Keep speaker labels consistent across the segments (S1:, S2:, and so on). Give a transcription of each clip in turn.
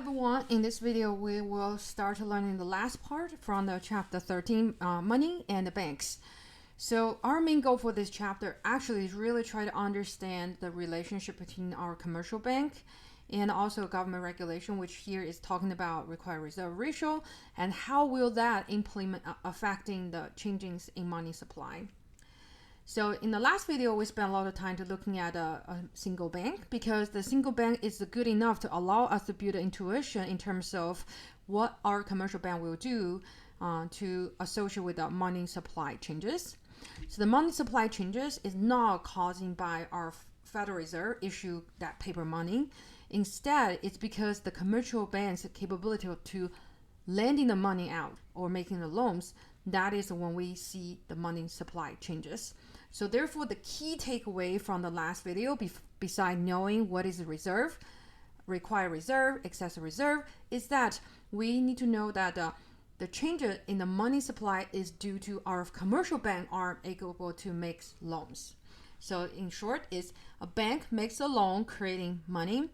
S1: everyone, in this video we will start learning the last part from the chapter 13, money and the banks. So our main goal for this chapter actually is really try to understand the relationship between our commercial bank and also government regulation, which here is talking about required reserve ratio and how will that implement affecting the changes in money supply. So in the last video, we spent a lot of time to looking at a single bank because the single bank is good enough to allow us to build an intuition in terms of what our commercial bank will do to associate with the money supply changes. So the money supply changes is not caused by our Federal Reserve issue that paper money. Instead, it's because the commercial bank's capability to lending the money out or making the loans, that is when we see the money supply changes. So therefore, the key takeaway from the last video, besides knowing what is the reserve, required reserve, excessive reserve, is that we need to know that the change in the money supply is due to our commercial bank are able to make loans. So in short, is a bank makes a loan creating money.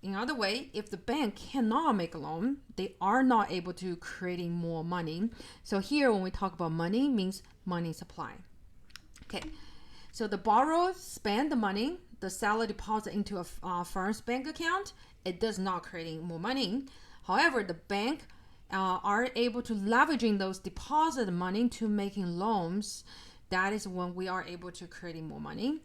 S1: In other way, if the bank cannot make a loan, they are not able to creating more money. So here, when we talk about money, means money supply. Okay, so the borrower spend the money, the seller deposit into a firm's bank account. It does not creating more money. However, the bank are able to leveraging those deposit money to making loans. That is when we are able to creating more money.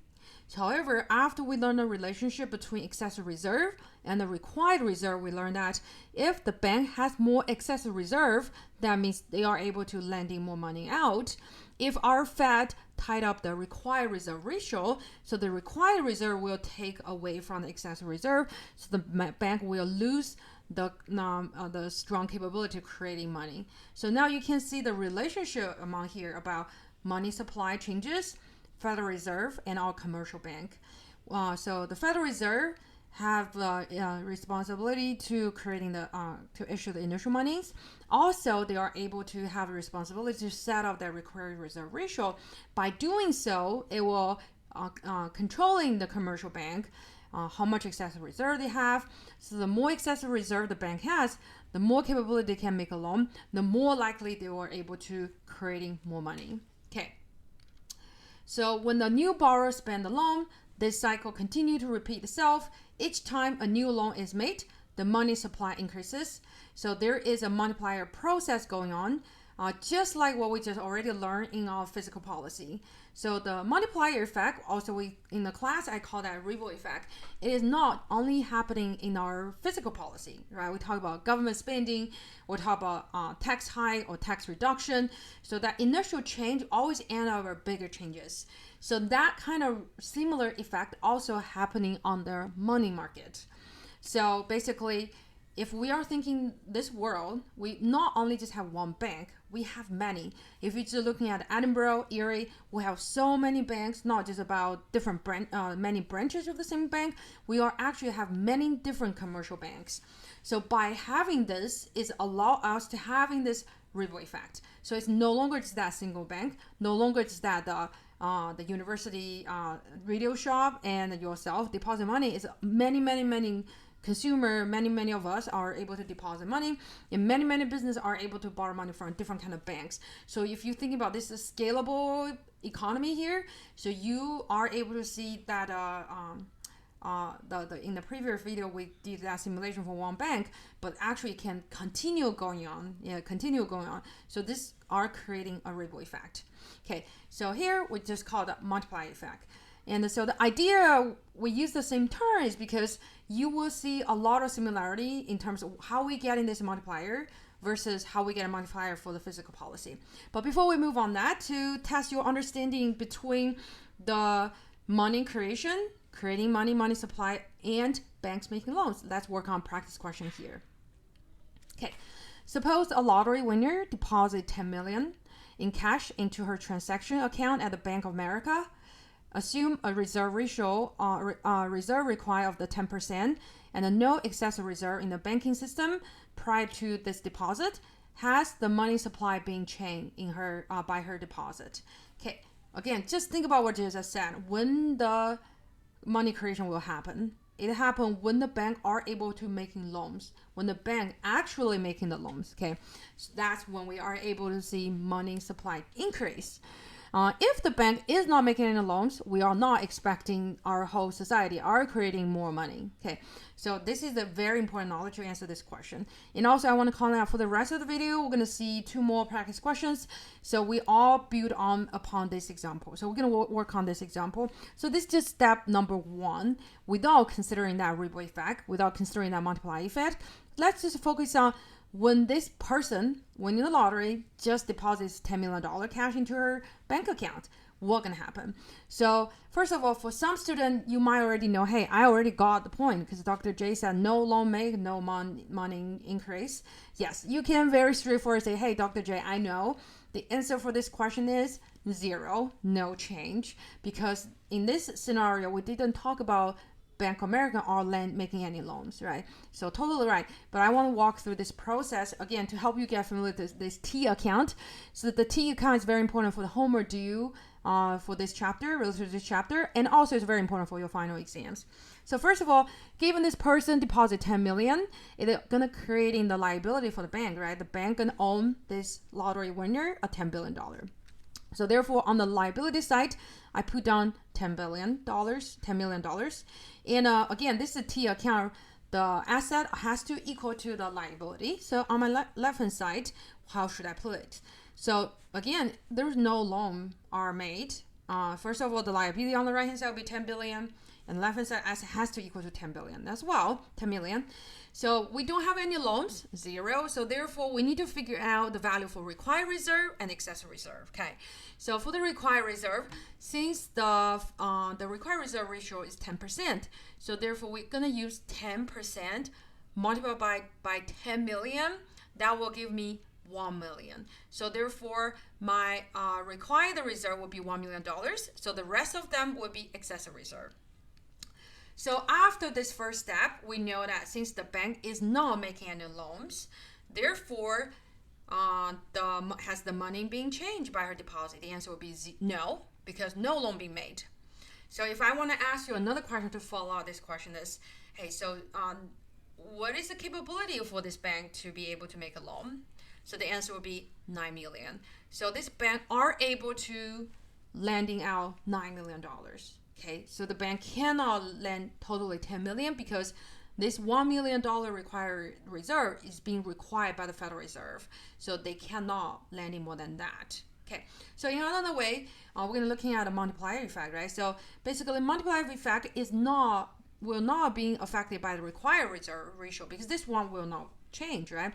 S1: However, after we learn the relationship between excessive reserve and the required reserve, we learn that if the bank has more excessive reserve, that means they are able to lending more money out. If our Fed tied up the required reserve ratio, so the required reserve will take away from the excessive reserve, so the bank will lose the strong capability of creating money. So now you can see the relationship among here about money supply changes, Federal Reserve, and our commercial bank. So the Federal Reserve have responsibility to creating the to issue the initial monies. Also, they are able to have a responsibility to set up their required reserve ratio. By doing so, it will controlling the commercial bank how much excessive reserve they have. So the more excessive reserve the bank has, the more capability they can make a loan, the more likely they are able to creating more money. Okay. So when the new borrower spend the loan, this cycle continue to repeat itself. Each time a new loan is made, the money supply increases. So there is a multiplier process going on, just like what we just already learned in our fiscal policy. So the multiplier effect, also in the class, I call that ripple effect. It is not only happening in our fiscal policy, right? We talk about government spending, we talk about tax hike or tax reduction. So that initial change always end up with bigger changes. So that kind of similar effect also happening on the money market. So basically, if we are thinking this world, we not only just have one bank, we have many. If you're just looking at Edinburgh, Erie, we have so many banks, not just about different many branches of the same bank. We are actually have many different commercial banks. So by having this, it allow us to having this ripple effect. So it's no longer just that single bank, no longer just that the university radio shop and yourself deposit money. Is many consumer, many of us are able to deposit money, and many businesses are able to borrow money from different kind of banks. So if you think about this is scalable economy here, so you are able to see that in the previous video we did that simulation for one bank, but actually can continue going on. So this are creating a ripple effect. Okay, so here we just call it multiplier effect. And so the idea we use the same term is because you will see a lot of similarity in terms of how we get in this multiplier versus how we get a multiplier for the fiscal policy. But before we move on that, to test your understanding between the money creation, creating money supply, and banks making loans, let's work on practice question here. Okay, suppose a lottery winner deposit 10 million in cash into her transaction account at the Bank of America. Assume a reserve ratio, reserve required of the 10%, and no excessive reserve in the banking system prior to this deposit. Has the money supply being changed in her by her deposit? Again, just think about what you just said. When the money creation will happen, It happens when the bank are able to making loans, when the bank actually making the loans. Okay, so that's when we are able to see money supply increase. If the bank is not making any loans, we are not expecting our whole society are creating more money. Okay, so this is a very important knowledge to answer this question. And also I want to call out for the rest of the video, we're going to see 2 more practice questions. So we all build on upon this example. So we're going to work on this example. So this is just step number 1, without considering that ripple effect, without considering that multiplier effect. Let's just focus on when this person winning the lottery just deposits $10 million cash into her bank account, what gonna happen? So first of all, for some student, you might already know, hey, I already got the point because Dr. J said no loan make, no money increase. Yes, you can very straightforward say, hey, Dr. J, I know the answer for this question is 0, no change, because in this scenario, we didn't talk about Bank of America are making any loans, right? So totally right. But I want to walk through this process again to help you get familiar with this T account. So the T account is very important for the homework due for this chapter, related to this chapter, and also it's very important for your final exams. So first of all, given this person deposit 10 million, it's gonna create in the liability for the bank, right? The bank gonna own this lottery winner a $10 billion. So therefore, on the liability side, I put down $10 million. And again, this is a T account. The asset has to equal to the liability. So on my left-hand side, how should I put it? So again, there's no loan are made. First of all, the liability on the right-hand side will be 10 billion. And left-hand side asset has to equal to 10 billion as well, 10 million. So we don't have any loans, 0. So therefore, we need to figure out the value for required reserve and excess reserve. Okay. So for the required reserve, since the required reserve ratio is 10%, so therefore we're gonna use 10% multiplied by 10 million. That will give me 1 million. So therefore, my required reserve will be $1 million. So the rest of them will be excess reserve. So after this first step, we know that since the bank is not making any loans, therefore, has the money being changed by her deposit? The answer will be no, because no loan being made. So if I want to ask you another question to follow up this question is, hey, so what is the capability for this bank to be able to make a loan? So the answer will be 9 million. So this bank are able to lending out $9 million. Okay, so the bank cannot lend totally 10 million because this $1 million required reserve is being required by the Federal Reserve. So they cannot lend any more than that. Okay, so in another way, we're going to looking at a multiplier effect, right? So basically, multiplier effect will not being affected by the required reserve ratio because this one will not change, right?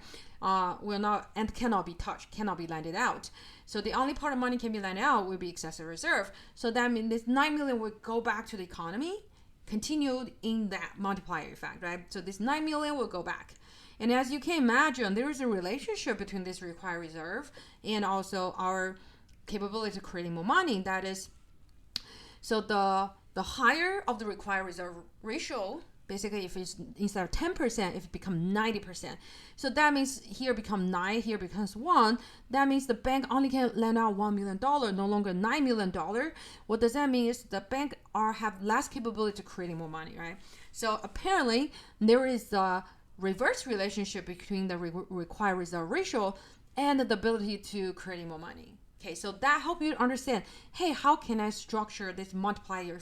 S1: Will not and cannot be touched, cannot be lended out. So the only part of money can be lent out will be excessive reserve. So that means this 9 million will go back to the economy, continued in that multiplier effect, right? So this 9 million will go back. And as you can imagine, there is a relationship between this required reserve and also our capability to creating more money. That is, so the higher of the required reserve ratio, basically if it's instead of 10%, if it becomes 90%. So that means here become 9, here becomes 1. That means the bank only can lend out $1 million, no longer $9 million. What does that mean is the bank have less capability to creating more money, right? So apparently there is a reverse relationship between the required reserve ratio and the ability to creating more money. Okay, so that helps you understand, hey, how can I structure this multiplier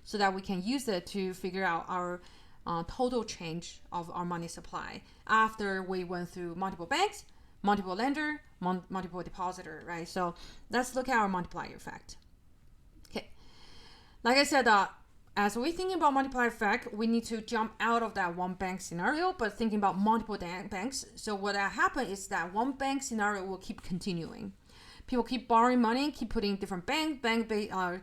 S1: so that we can use it to figure out our total change of our money supply after we went through multiple banks, multiple lender, multiple depositor, right? So let's look at our multiplier effect. Okay, like I said, as we thinking about multiplier effect, we need to jump out of that one bank scenario, but thinking about multiple banks. So what happens is that one bank scenario will keep continuing. People keep borrowing money, keep putting different bank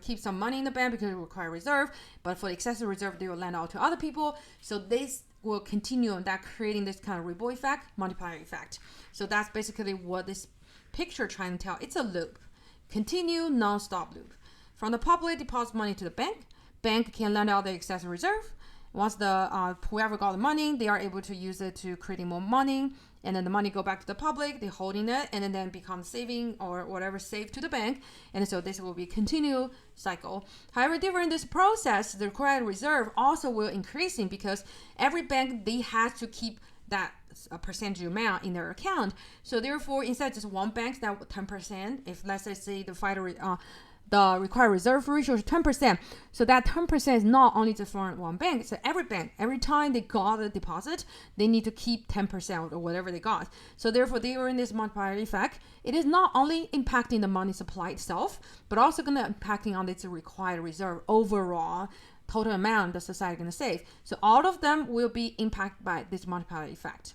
S1: keep some money in the bank because it requires reserve, but for excessive reserve, they will lend out to other people. So this will continue on that, creating this kind of ripple effect, multiplier effect. So that's basically what this picture trying to tell. It's a loop, continue, non-stop loop. From the public deposit money to the bank can lend out the excessive reserve, Once the whoever got the money, they are able to use it to creating more money, and then the money go back to the public, they're holding it, and then become saving or whatever saved to the bank. And so this will be a continual cycle. However, during this process, the required reserve also will increasing because every bank, they have to keep that a percentage amount in their account. So therefore, instead of just one bank that 10%, if let's say the required reserve ratio is 10%. So that 10% is not only just for one bank. So every bank, every time they got a deposit, they need to keep 10% or whatever they got. So therefore, during this multiplier effect, it is not only impacting the money supply itself, but also going to impacting on its required reserve overall total amount the society going to save. So all of them will be impacted by this multiplier effect.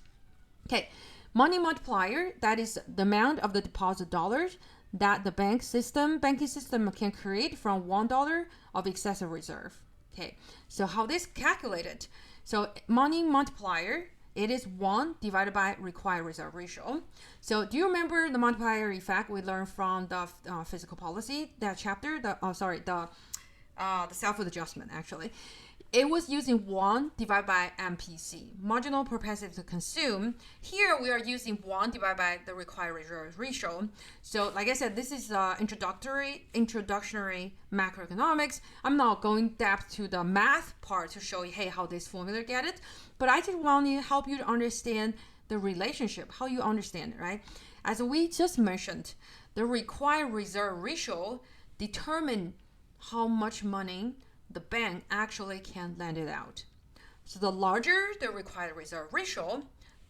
S1: Okay, money multiplier, that is the amount of the deposit dollars that the banking system can create from $1 of excessive reserve. Okay, so how this calculated? So money multiplier, it is 1 divided by required reserve ratio. So do you remember the multiplier effect we learned from the fiscal policy, that chapter, the self adjustment actually? It was using 1 divided by MPC, marginal propensity to consume. Here we are using 1 divided by the required reserve ratio. So like I said, this is introductory macroeconomics. I'm not going depth to the math part to show you, hey, how this formula get it. But I just want to help you to understand the relationship, how you understand it, right? As we just mentioned, the required reserve ratio determine how much money the bank actually can lend it out. So the larger the required reserve ratio,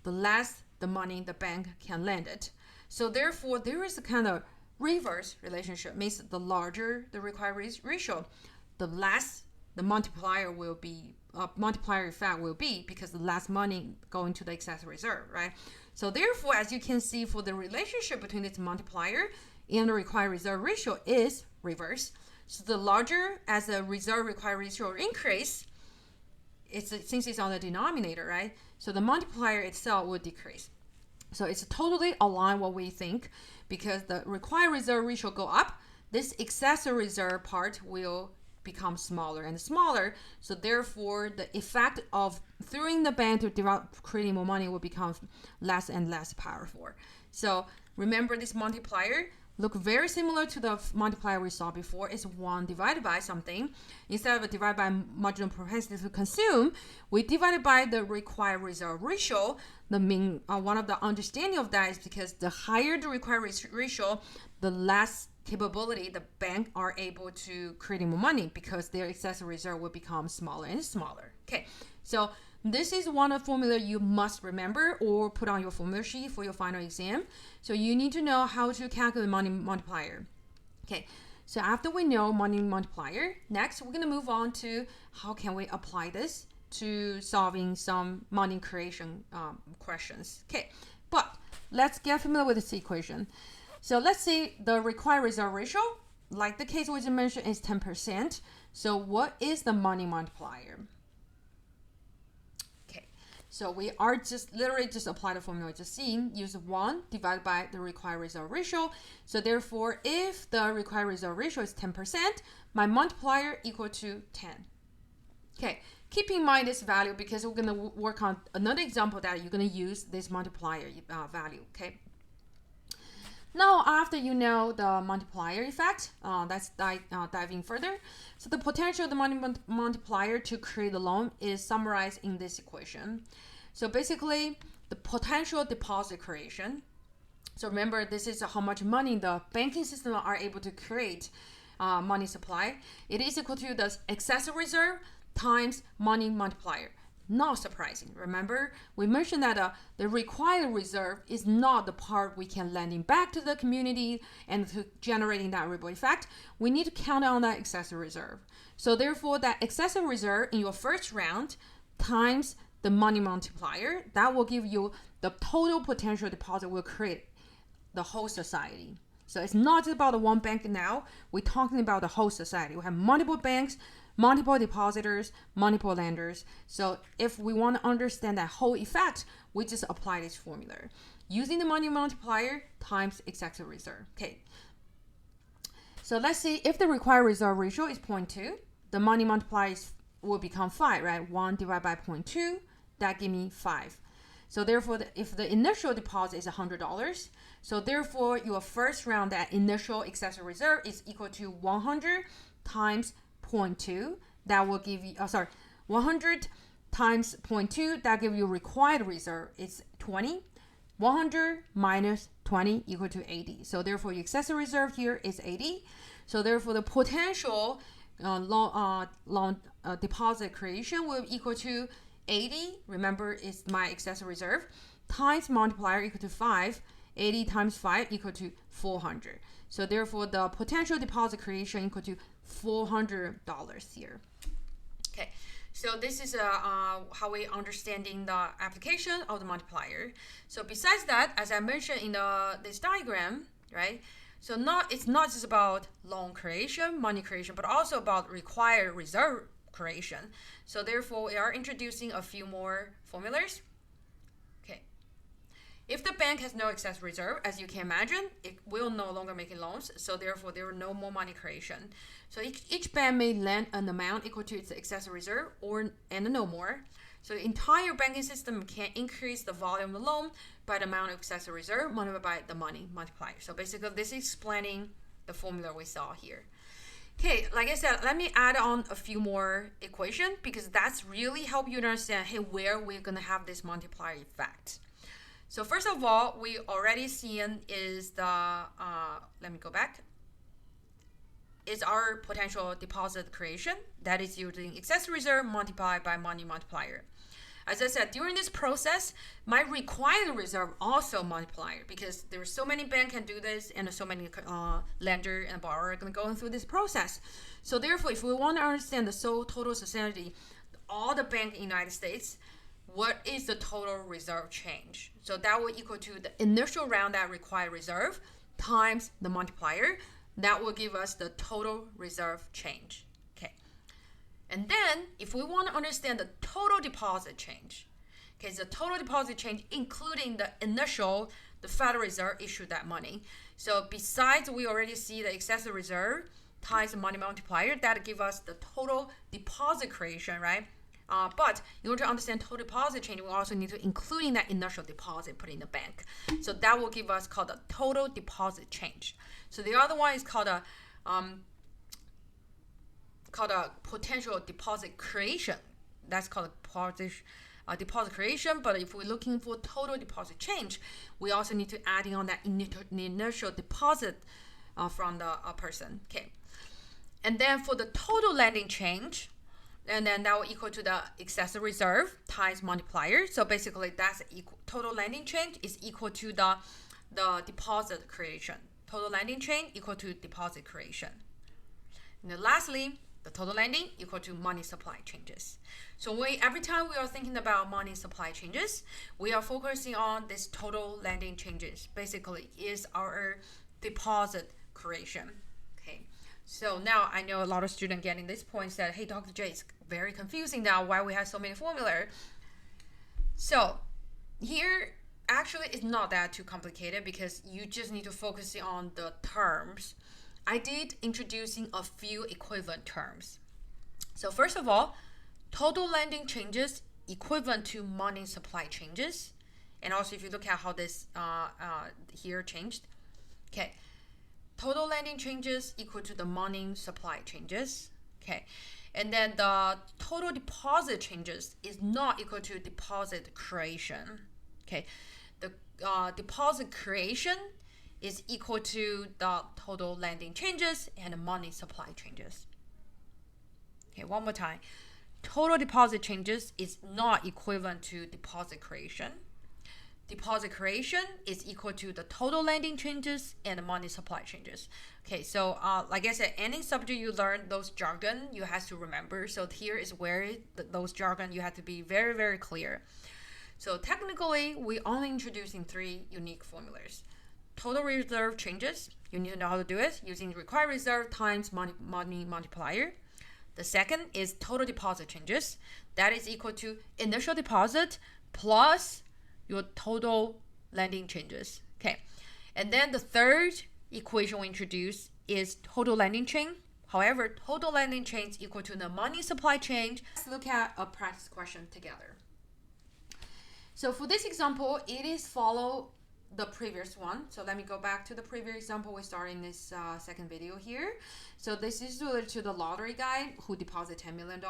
S1: the less the money the bank can lend it. So therefore, there is a kind of reverse relationship. Means the larger the required ratio, the less the multiplier will be, multiplier effect will be, because the less money going to the excess reserve, right? So therefore, as you can see, for the relationship between this multiplier and the required reserve ratio is reverse. So the larger as the reserve required ratio increase, since it's on the denominator, right? So the multiplier itself will decrease. So it's totally aligned what we think, because the required reserve ratio go up, this excessive reserve part will become smaller and smaller. So therefore, the effect of throwing the bank to develop creating more money will become less and less powerful. So remember, this multiplier look very similar to the multiplier we saw before. It's 1 divided by something. Instead of divided by marginal propensity to consume, we divided by the required reserve ratio. One of the understanding of that is because the higher the required ratio, the less capability the bank are able to create more money, because their excessive reserve will become smaller and smaller. Okay, so this is one of the formula you must remember or put on your formula sheet for your final exam. So you need to know how to calculate money multiplier. Okay, so after we know money multiplier, next we're going to move on to how can we apply this to solving some money creation questions. Okay, but let's get familiar with this equation. So let's say the required reserve ratio, like the case we just mentioned, is 10%. So what is the money multiplier? So we are just literally just apply the formula just seen, use 1 divided by the required reserve ratio. So therefore, if the required reserve ratio is 10%, my multiplier equal to 10. Okay, keep in mind this value, because we're going to work on another example that you're going to use this multiplier value. Okay. Now, after you know the multiplier effect, let's dive in further. So the potential of the money multiplier to create a loan is summarized in this equation. So basically, the potential deposit creation. So remember, this is how much money the banking system are able to create money supply. It is equal to the excessive reserve times money multiplier. Not surprising. Remember, we mentioned that the required reserve is not the part we can lending back to the community and to generating that ripple effect. We need to count on that excessive reserve. So therefore, that excessive reserve in your first round times the money multiplier, that will give you the total potential deposit will create the whole society. So it's not just about the one bank now. We're talking about the whole society. We have multiple banks, multiple depositors, multiple lenders. So if we want to understand that whole effect, we just apply this formula using the money multiplier times excessive reserve. Okay. So let's see if the required reserve ratio is 0.2, the money multiplier is will become 5, right? 1 divided by 0.2, that give me 5. So therefore, if the initial deposit is $100, so therefore your first round, that initial excessive reserve is equal to 100 times 0.2. That will give you, 100 times 0.2, that give you required reserve. It's 20. 100 minus 20 equal to 80. So therefore, your excessive reserve here is 80. So therefore, the potential loan deposit creation will equal to 80. Remember, it's my excessive reserve times multiplier equal to 5. 80 times 5 equal to 400. So therefore, the potential deposit creation equal to $400 here. Okay, so this is how we understanding the application of the multiplier. So besides that, as I mentioned in this diagram, right? So it's not just about loan creation, money creation, but also about required reserve creation. So therefore, we are introducing a few more formulas. Okay. If the bank has no excess reserve, as you can imagine, it will no longer make loans. So therefore, there are no more money creation. So each bank may lend an amount equal to its excess reserve and no more. So the entire banking system can increase the volume of the loan by the amount of excess reserve multiplied by the money multiplier. So basically, this is explaining the formula we saw here. Okay, like I said, let me add on a few more equations because that's really help you understand, hey, where we're going to have this multiplier effect. So first of all, we already seen is the, let me go back, is our potential deposit creation. That is using excess reserve multiplied by money multiplier. As I said, during this process, my required reserve also multiplier because there are so many banks can do this and so many lender and borrower are going to go through this process. So therefore, if we want to understand the total society, all the banks in the United States, what is the total reserve change? So that will equal to the initial round that required reserve times the multiplier. That will give us the total reserve change. Okay. And then if we want to understand the total deposit change, okay, the total deposit change including the initial, the Federal Reserve issued that money. So besides we already see the excessive reserve times the money multiplier, that give us the total deposit creation, right? But in order to understand total deposit change, we also need to including that initial deposit put in the bank. So that will give us called a total deposit change. So the other one is called a potential deposit creation. That's called a deposit creation. But if we're looking for total deposit change, we also need to add in on that initial deposit from the person. Okay, and then for the total lending change, and then that will equal to the excessive reserve times multiplier. So basically, that's equal. Total lending change is equal to the deposit creation. Total lending change equal to deposit creation. And then lastly, the total lending equal to money supply changes. So every time we are thinking about money supply changes, we are focusing on this total lending changes. Basically, is our deposit creation. Okay. So now I know a lot of students getting this point said, hey, Dr. J, it's very confusing now why we have so many formulas. So here, actually, it's not that too complicated because you just need to focus on the terms. I did introducing a few equivalent terms. So first of all, total lending changes equivalent to money supply changes. And also if you look at how this here changed. Okay. Total lending changes equal to the money supply changes. Okay. And then the total deposit changes is not equal to deposit creation. Okay. The deposit creation is equal to the total lending changes and the money supply changes. Okay, one more time. Total deposit changes is not equivalent to deposit creation. Deposit creation is equal to the total lending changes and the money supply changes. Okay, so like I said, any subject you learn those jargon, you have to remember. So here is where those jargon you have to be very, very clear. So technically, we only introducing 3 unique formulas. Total reserve changes, you need to know how to do it using required reserve times money multiplier. The second is total deposit changes. That is equal to initial deposit plus your total lending changes. Okay, and then the third equation we introduce is total lending change However, total lending change equal to the money supply change. Let's look at a practice question together. So for this example, it is follow the previous one. So let me go back to the previous example. We start in this second video here. So this is related to the lottery guy who deposit $10 million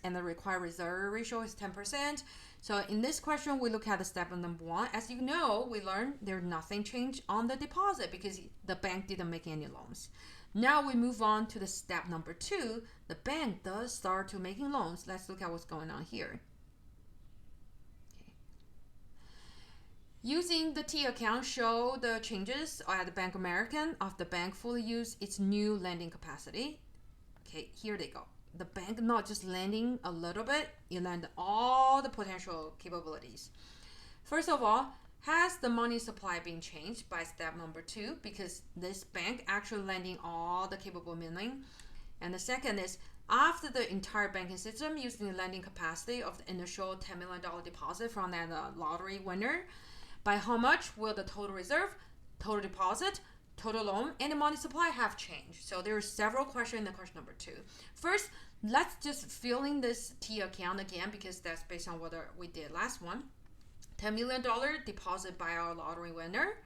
S1: and the required reserve ratio is 10%. So in this question, we look at the step number 1. As you know, we learned there's nothing changed on the deposit because the bank didn't make any loans. Now we move on to the step number 2. The bank does start to making loans. Let's look at what's going on here. Using the T account, show the changes at the Bank American of the bank fully use its new lending capacity. Okay, here they go. The bank not just lending a little bit, you lend all the potential capabilities. First of all, has the money supply been changed by step number 2 because this bank actually lending all the capable money? And the second is, after the entire banking system using the lending capacity of the initial $10 million deposit from that lottery winner, by how much will the total reserve, total deposit, total loan, and the money supply have changed? So there are several questions in the question number 2. First, let's just fill in this T account again because that's based on what we did last one. $10 million deposit by our lottery winner,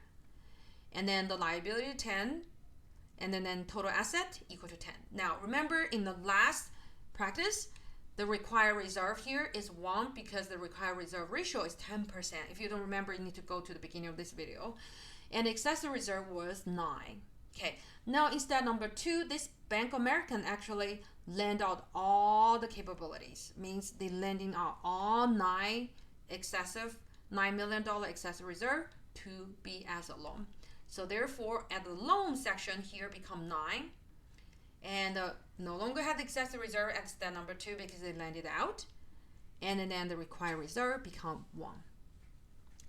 S1: and then the liability 10, and then total asset equal to 10. Now remember in the last practice, the required reserve here is 1 because the required reserve ratio is 10%. If you don't remember, you need to go to the beginning of this video. And excessive reserve was 9. Okay, now in step number 2, this Bank American actually lend out all the capabilities. Means they lending out all $9 million excessive reserve to be as a loan. So therefore, at the loan section here become 9. And no longer have the excessive reserve at step number 2 because they lend it out. And then the required reserve become 1.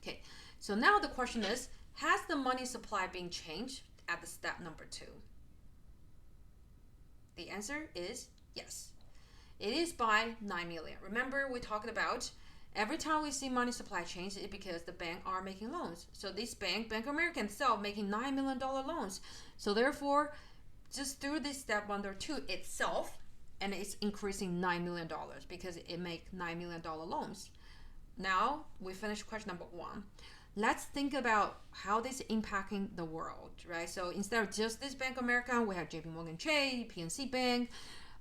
S1: Okay, so now the question is, has the money supply been changed at the step number 2? The answer is yes. It is by 9 million. Remember we talked about every time we see money supply change, it's because the bank are making loans. So this Bank American itself making $9 million loans. So therefore, just through this step 1 or 2 itself, and it's increasing $9 million because it make $9 million loans. Now we finish question number 1. Let's think about how this is impacting the world, right? So instead of just this Bank American, we have JP Morgan Chase, PNC Bank,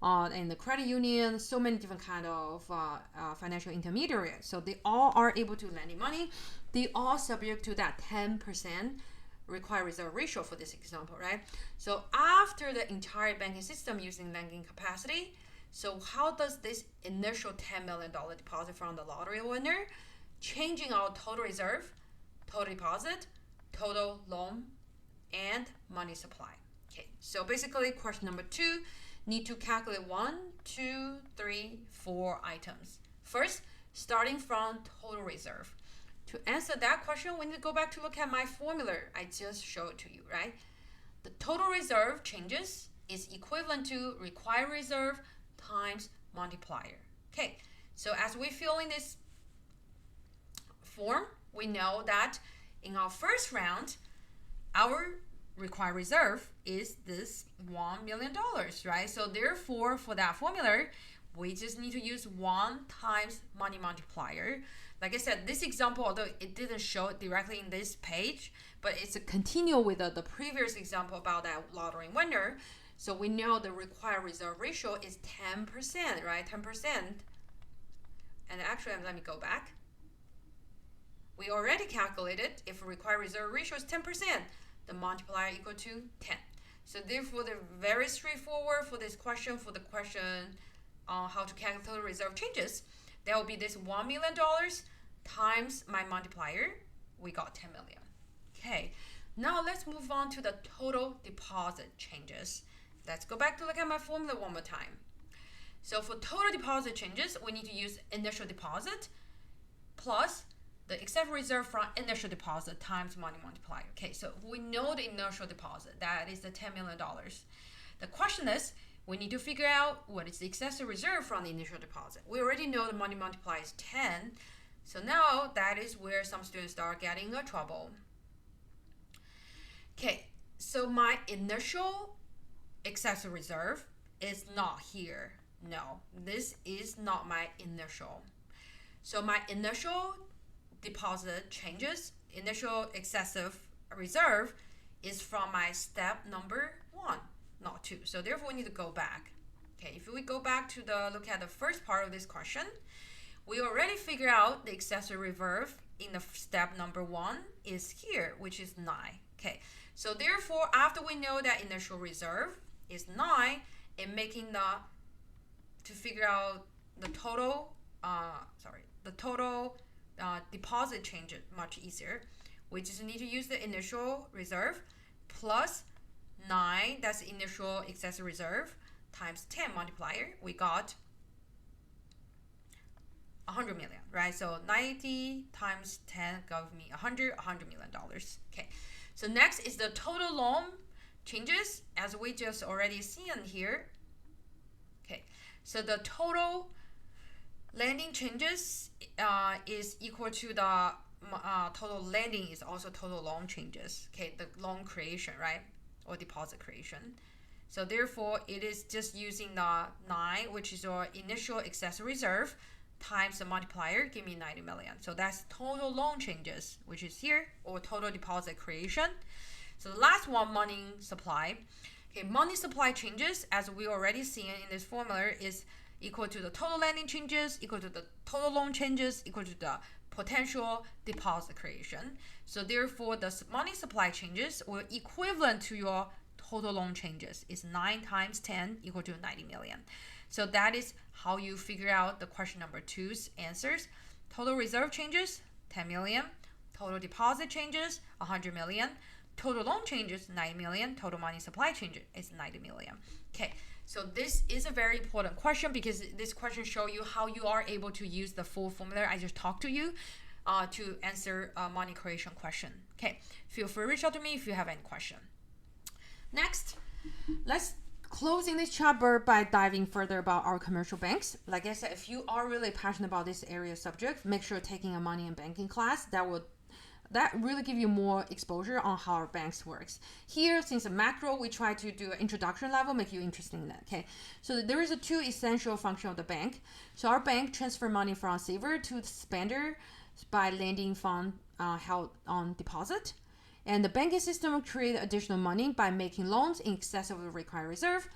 S1: and the credit union, so many different kind of financial intermediaries. So they all are able to lend money. They all subject to that 10% required reserve ratio for this example, right? So after the entire banking system using lending capacity, so how does this initial $10 million deposit from the lottery winner changing our total reserve, total deposit, total loan, and money supply? Okay, so basically question number 2, need to calculate 1, 2, 3, 4 items. First, starting from total reserve. To answer that question, we need to go back to look at my formula I just showed to you, right? The total reserve changes is equivalent to required reserve times multiplier. Okay, so as we fill in this form, we know that in our first round, our required reserve is this $1 million, right? So therefore, for that formula, we just need to use 1 times money multiplier. Like I said, this example, although it didn't show it directly in this page, but it's a continue with the previous example about that lottery winner. So we know the required reserve ratio is 10%, right? 10%. And actually, let me go back. We already calculated if required reserve ratio is 10%, the multiplier equal to 10. So therefore, they're very straightforward for this question, for the question on how to calculate total reserve changes. That will be this $1 million times my multiplier. We got 10 million. Okay, now let's move on to the total deposit changes. Let's go back to look at my formula one more time. So for total deposit changes, we need to use initial deposit plus the excess reserve from initial deposit times money multiplier. Okay, so we know the initial deposit, that is the $10 million. The question is, we need to figure out what is the excess reserve from the initial deposit. We already know the money multiplier is 10. So now that is where some students start getting in trouble. Okay, so my initial excess reserve is not here. No, this is not my initial. So my initial deposit changes, initial excessive reserve is from my step number 1, not 2. So therefore we need to go back. Okay, if we go back to look at the first part of this question, we already figured out the excessive reserve in the step number 1 is here, which is 9. Okay, so therefore after we know that initial reserve is 9, and making to figure out the total deposit change is much easier. We just need to use the initial reserve plus 9, that's the initial excessive reserve, times 10 multiplier. We got 100 million, right? So 90 times 10 gave me $100 million. Okay, so next is the total loan changes, as we just already seen here. Okay, so the total lending changes is equal to the total lending is also total loan changes. Okay, the loan creation, right, or deposit creation. So therefore it is just using the 9, which is your initial excess reserve, times the multiplier, give me 90 million. So that's total loan changes, which is here, or total deposit creation. So the last one, money supply. Okay, money supply changes, as we already seen in this formula, is equal to the total lending changes, equal to the total loan changes, equal to the potential deposit creation. So therefore, the money supply changes will equivalent to your total loan changes. Is 9 times 10 equal to 90 million. So that is how you figure out the question number 2's answers. Total reserve changes, 10 million. Total deposit changes, 100 million. Total loan changes, 9 million. Total money supply changes is 90 million. Okay, so this is a very important question because this question shows you how you are able to use the full formula I just talked to you to answer a money creation question. Okay, feel free to reach out to me if you have any question. Next, let's closing this chapter by diving further about our commercial banks. Like I said, if you are really passionate about this area subject, make sure taking a money and banking class. That really give you more exposure on how our banks works. Here, since the macro, we try to do an introduction level, make you interested in that. Okay, so there is a 2 essential function of the bank. So our bank transfer money from saver to spender by lending fund held on deposit. And the banking system will create additional money by making loans in excess of the required reserve.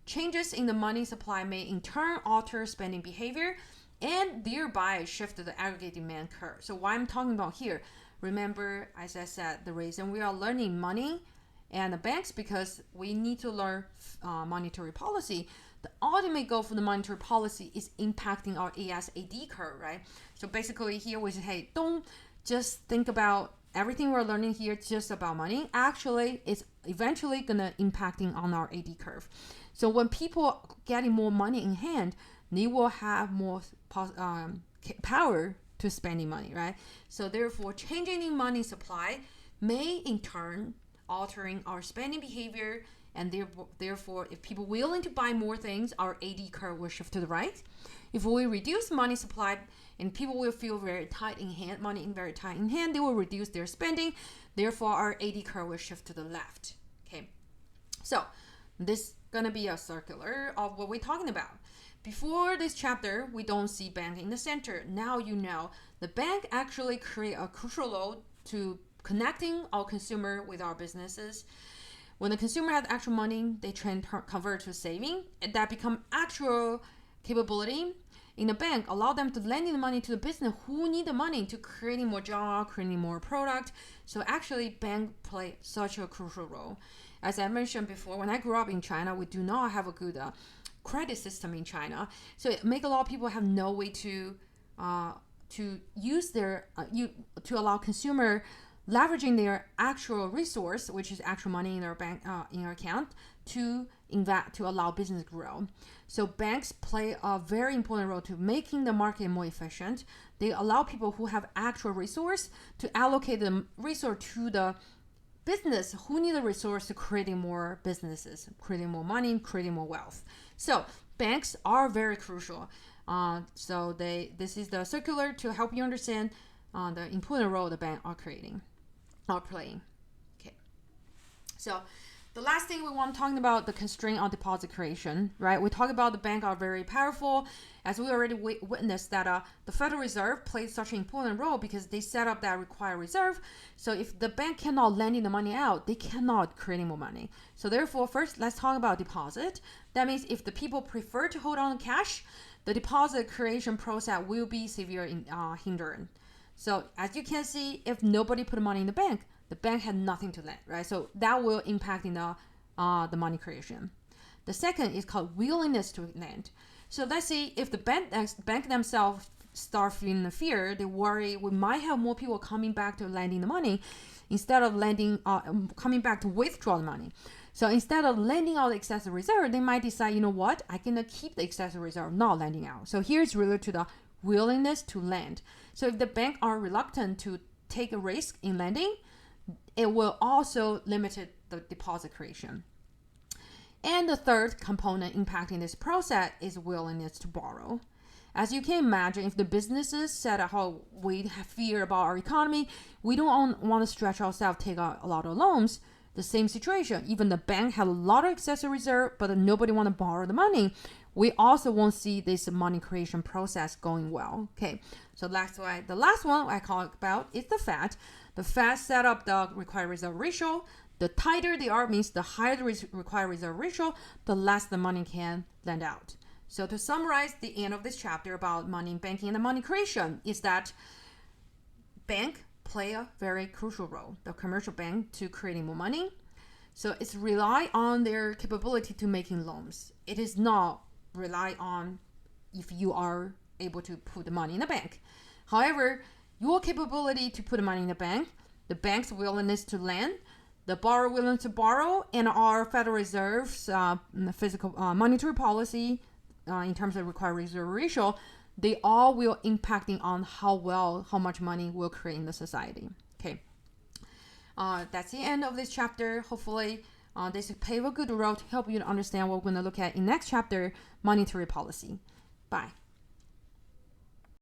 S1: Changes in the money supply may in turn alter spending behavior and thereby shift the aggregate demand curve. So what I'm talking about here, remember, as I said, the reason we are learning money and the banks because we need to learn monetary policy. The ultimate goal for the monetary policy is impacting our AS/AD curve, right? So basically here we say, hey, don't just think about everything we're learning here just about money. Actually, it's eventually gonna impacting on our AD curve. So when people getting more money in hand, they will have more power to spending money, right? So therefore, changing in money supply may in turn altering our spending behavior, and therefore, if people willing to buy more things, our AD curve will shift to the right. If we reduce money supply and people will feel very tight in hand, money in very tight in hand, they will reduce their spending. Therefore, our AD curve will shift to the left. Okay, so this is gonna be a circular of what we're talking about. Before this chapter, we don't see bank in the center. Now you know the bank actually create a crucial role to connecting our consumer with our businesses. When the consumer has actual money, they convert to saving, and that become actual capability in the bank. Allow them to lend the money to the business who need the money to creating more job, creating more product. So actually, bank play such a crucial role. As I mentioned before, when I grew up in China, we do not have a good credit system in China, so it make a lot of people have no way to use their to allow consumer leveraging their actual resource, which is actual money in their bank in their account, to invest to allow business grow. So banks play a very important role to making the market more efficient. They allow people who have actual resource to allocate the resource to the business who need the resource to creating more businesses, creating more money, creating more wealth. So banks are very crucial. So this is the circular to help you understand the important role the bank are playing. Okay. So The last thing we want to talk about the constraint on deposit creation, right? We talk about the bank are very powerful, as we already witnessed that the Federal Reserve plays such an important role because they set up that required reserve. So if the bank cannot lend the money out, they cannot create more money. So therefore, first let's talk about deposit. That means if the people prefer to hold on to cash, the deposit creation process will be severe hindrance. So as you can see, if nobody put money in the bank had nothing to lend, right? So that will impact in the money creation. The second is called willingness to lend. So let's say if the bank themselves start feeling the fear, they worry we might have more people coming back to lending the money instead of coming back to withdraw the money. So instead of lending out the excessive reserve, they might decide, you know what, I can keep the excessive reserve, not lending out. So here's related to the willingness to lend. So if the bank are reluctant to take a risk in lending, it will also limit the deposit creation. And the third component impacting this process is willingness to borrow. As you can imagine, if the businesses said how we have fear about our economy, we don't want to stretch ourselves, take out a lot of loans. The same situation, even the bank had a lot of excessive reserve, but nobody want to borrow the money. We also won't see this money creation process going well. Okay, so that's why the last one I talk about is the Fed. The Fed set up the required reserve ratio. The tighter they are means the higher the required reserve ratio, the less the money can lend out. So to summarize the end of this chapter about money banking and the money creation is that bank play a very crucial role, the commercial bank, to creating more money. So it's rely on their capability to making loans. It is not rely on if you are able to put the money in the bank. However, your capability to put the money in the bank, the bank's willingness to lend, the borrower willing to borrow, and our Federal Reserve's physical monetary policy in terms of required reserve ratio, they all will impacting on how much money will create in the society. Okay, that's the end of this chapter. Hopefully, this pave a good road to help you to understand what we're going to look at in next chapter, monetary policy. Bye.